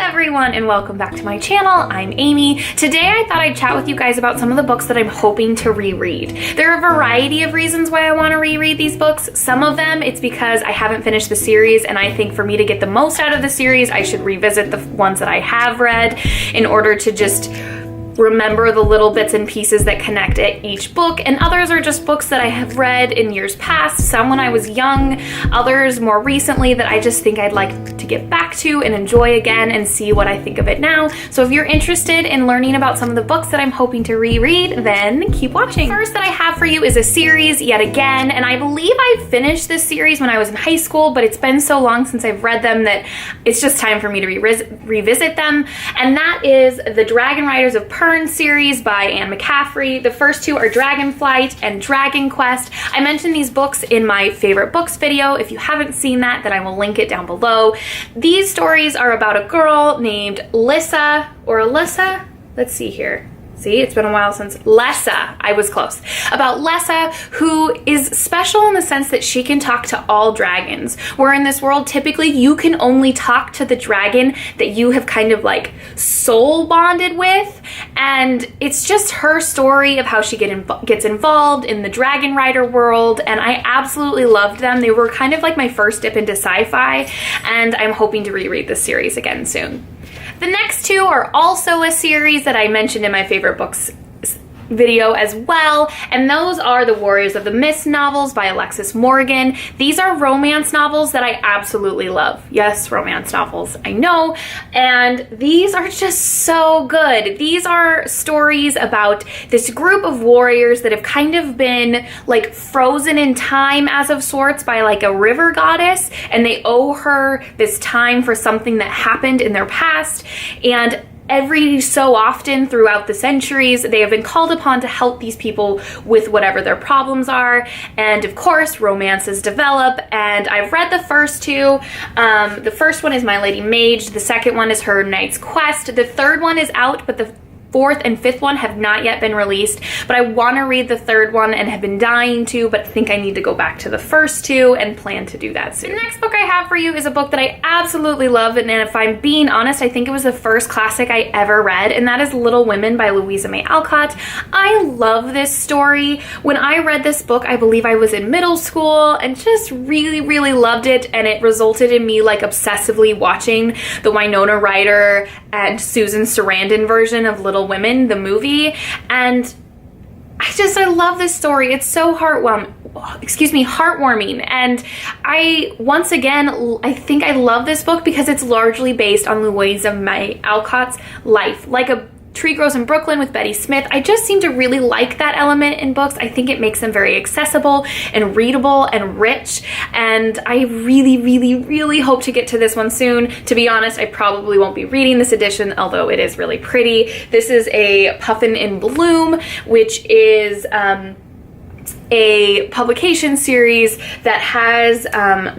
everyone, and welcome back to my channel. I'm Amy. Today I thought I'd chat with you guys about some of the books that I'm hoping to reread. There are a variety of reasons why I want to reread these books. Some of them it's because I haven't finished the series, and I think for me to get the most out of the series I should revisit the ones that I have read in order to just remember the little bits and pieces that connect at each book, and others are just books that I have read in years past, some when I was young, others more recently that I just think I'd like to get back to and enjoy again and see what I think of it now. So if you're interested in learning about some of the books that I'm hoping to reread, then keep watching. First that I have for you is a series yet again, and I believe I finished this series when I was in high school, but it's been so long since I've read them that it's just time for me to revisit them, and that is the Dragonriders of series by Anne McCaffrey. The first two are Dragonflight and Dragon Quest. I mentioned these books in my favorite books video. If you haven't seen that, then I will link it down below. These stories are about a girl named Lissa, or Alyssa. Let's see here. See, it's been a while since Lessa. I was close. About Lessa, who is special in the sense that she can talk to all dragons. Where in this world, typically you can only talk to the dragon that you have kind of like soul bonded with. And it's just her story of how she gets involved in the Dragonrider world. And I absolutely loved them. They were kind of like my first dip into sci-fi. And I'm hoping to reread this series again soon. The next two are also a series that I mentioned in my favorite books video as well, and those are the Warriors of the Mist novels by Alexis Morgan. These are romance novels that I absolutely love. Yes, romance novels, I know, and these are just so good. These are stories about this group of warriors that have kind of been like frozen in time as of sorts by like a river goddess, and they owe her this time for something that happened in their past, and every so often throughout the centuries, they have been called upon to help these people with whatever their problems are. And of course, romances develop. And I've read the first two. The first one is My Lady Mage. The second one is Her Knight's Quest. The third one is out, but the fourth and fifth one have not yet been released, but I want to read the third one and have been dying to, but think I need to go back to the first two and plan to do that soon. The next book I have for you is a book that I absolutely love, and if I'm being honest, I think it was the first classic I ever read, and that is Little Women by Louisa May Alcott. I love this story. When I read this book, I believe I was in middle school and just really loved it, and it resulted in me like obsessively watching the Winona Ryder and Susan Sarandon version of Little Women, the movie, and I love this story. It's so heartwarming, and once again, I think I love this book because it's largely based on Louisa May Alcott's life. Like A Tree Grows in Brooklyn with Betty Smith, I just seem to really like that element in books. I think it makes them very accessible and readable and rich, and I really hope to get to this one soon. To be honest, I probably won't be reading this edition, although it is really pretty. This is a Puffin in Bloom, which is a publication series that has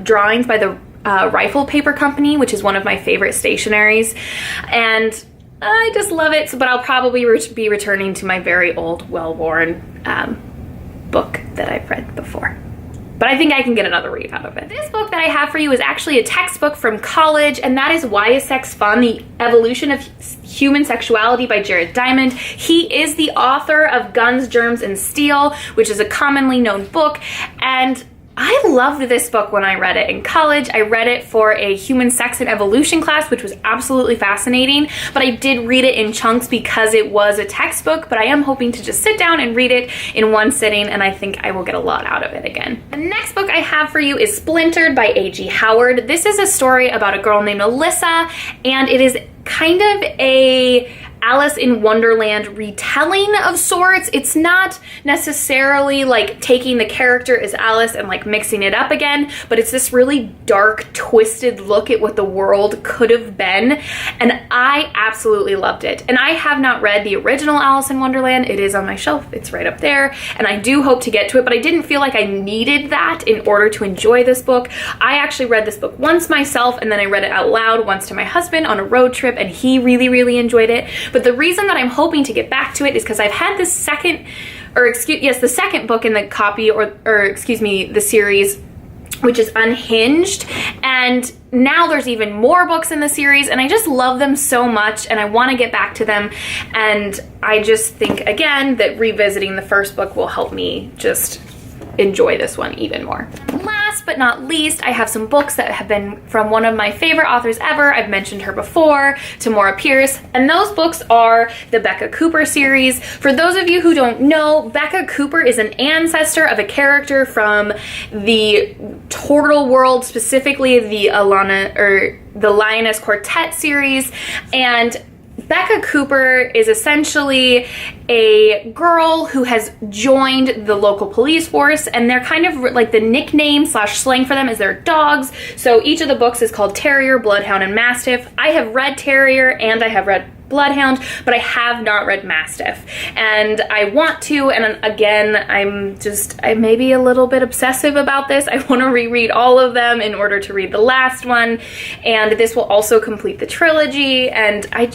drawings by the Rifle Paper Company, which is one of my favorite stationaries, and I just love it, but I'll probably be returning to my very old, well-worn book that I've read before. But I think I can get another read out of it. This book that I have for you is actually a textbook from college, and that is Why Is Sex Fun? The Evolution of Human Sexuality by Jared Diamond. He is the author of Guns, Germs, and Steel, which is a commonly known book, and I loved this book when I read it in college. I read it for a human sex and evolution class, which was absolutely fascinating, but I did read it in chunks because it was a textbook, but I am hoping to just sit down and read it in one sitting, and I think I will get a lot out of it again. The next book I have for you is Splintered by A.G. Howard. This is a story about a girl named Alyssa, and it is kind of a Alice in Wonderland retelling of sorts. It's not necessarily like taking the character as Alice and like mixing it up again, but it's this really dark, twisted look at what the world could have been, and I absolutely loved it. And I have not read the original Alice in Wonderland. It is on my shelf. It's right up there, and I do hope to get to it, but I didn't feel like I needed that in order to enjoy this book. I actually read this book once myself, and then I read it out loud once to my husband on a road trip, and he really enjoyed it. But the reason that I'm hoping to get back to it is because I've had this the second book in the copy, or excuse me, the series, which is Unhinged, and And now there's even more books in the series, and I just love them so much, and I want to get back to them. And I just think, again, that revisiting the first book will help me just enjoy this one even more. Last but not least, I have some books that have been from one of my favorite authors ever. I've mentioned her before, Tamora Pierce, and those books are the Becca Cooper series. For those of you who don't know, Becca Cooper is an ancestor of a character from the Turtle World, specifically the the Lioness Quartet series, and Becca Cooper is essentially a girl who has joined the local police force, and they're kind of like the nickname / slang for them is their dogs. So each of the books is called Terrier, Bloodhound, and Mastiff. I have read Terrier and I have read Bloodhound, but I have not read Mastiff, and I want to. And again, I may be a little bit obsessive about this. I want to reread all of them in order to read the last one, and this will also complete the trilogy. And I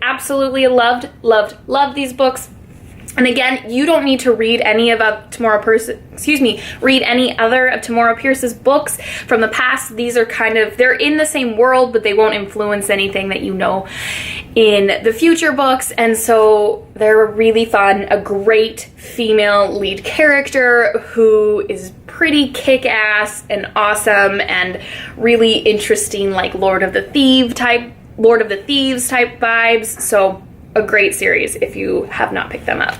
absolutely loved these books. And again, you don't need to read any of read any other of Tamora Pierce's books from the past. These are they're in the same world, but they won't influence anything that you know in the future books. And so they're really fun. A great female lead character who is pretty kick-ass and awesome and really interesting, like Lord of the Thieves type vibes. So a great series if you have not picked them up.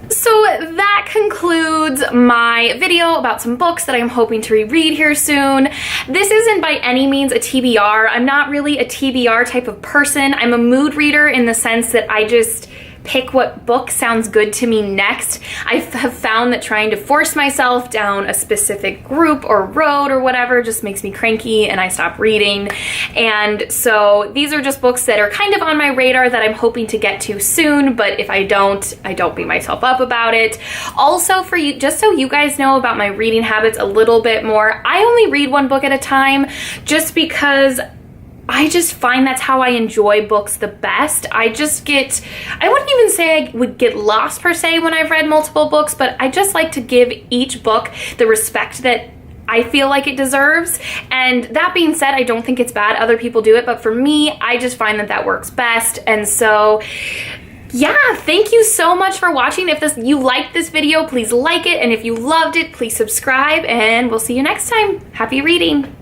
So that concludes my video about some books that I'm hoping to reread here soon. This isn't by any means a TBR. I'm not really a TBR type of person. I'm a mood reader in the sense that I just pick what book sounds good to me next. I have found that trying to force myself down a specific group or road or whatever just makes me cranky and I stop reading. And so these are just books that are kind of on my radar that I'm hoping to get to soon, but if I don't beat myself up about it. Also, for you, just so you guys know about my reading habits a little bit more, I only read one book at a time just because I just find that's how I enjoy books the best. I wouldn't even say I would get lost per se when I've read multiple books, but I just like to give each book the respect that I feel like it deserves. And that being said, I don't think it's bad other people do it, but for me, I just find that works best. And so yeah, thank you so much for watching. If you liked this video, please like it, and if you loved it, please subscribe, and we'll see you next time. Happy reading!